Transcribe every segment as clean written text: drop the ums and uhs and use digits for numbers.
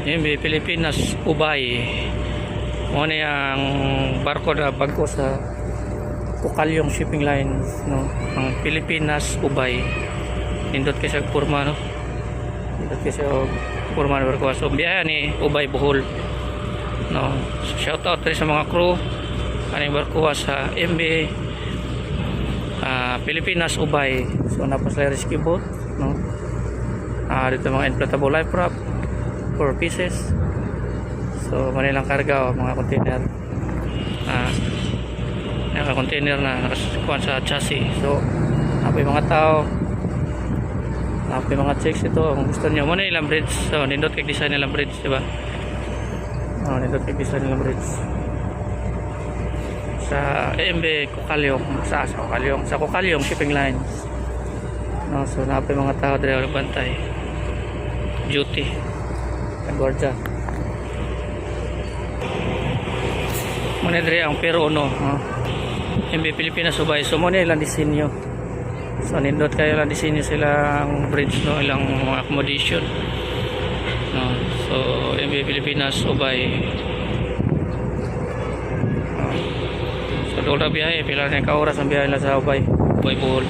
Yun, Pilipinas, Ubay. Muna yung barko na bagko sa Pukalyong Shipping Lines, no? Ang Pilipinas, Ubay. Nindot kasi ang purma, no? Nindot kasi ang purma na barko. So, biyahe ni Ubay, Bohol. No? So, shout out rin sa mga crew. Kaning barko sa MB Pilipinas, Ubay. So, napasla rescue boat, no? Dito mga inflatable life raft 4 pieces. So manilang karga mga container, naka-container na nakasukuan sa chassis. So napay mga tao, napay mga chicks. Ito kung gusto nyo muna ilang bridge. So nindot kay design nilang bridge, diba? Nindot kay design nilang bridge sa MB Kukalyong, sa Kukalyong Shipping Lines, no? So napay mga tao dito nagbantay duty ang gwardiya. Muna diri ang pero no, MB Pilipinas, Ubay. So muna ilang disenyo. So nindot kayo lang disenyo silang bridge, no? Ilang mga accommodation, no? So MB Pilipinas, Ubay. So doon na biyahe, pila na ka oras ang biyahe na sa Ubay Bohol.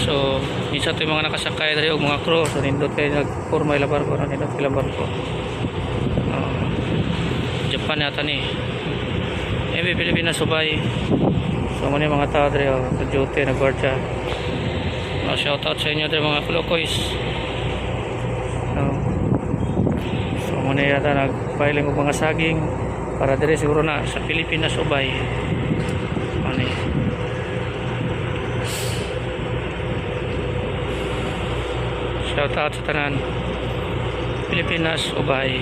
So minsan ito yung mga nakasakay dali o mga crew. So nindot kayo nagpurma ilang barko, no? Nindot ilang barko, Japan yata ni MB Pilipinas, Ubay. So muna yung mga tao dali sa duty, nag-guardia. Shout out sa inyo dali mga kulokoys. So muna yata nag-filing ng mga saging para dali siguro na sa Pilipinas, Ubay. Shout out sa tanan Pilipinas, Ubay.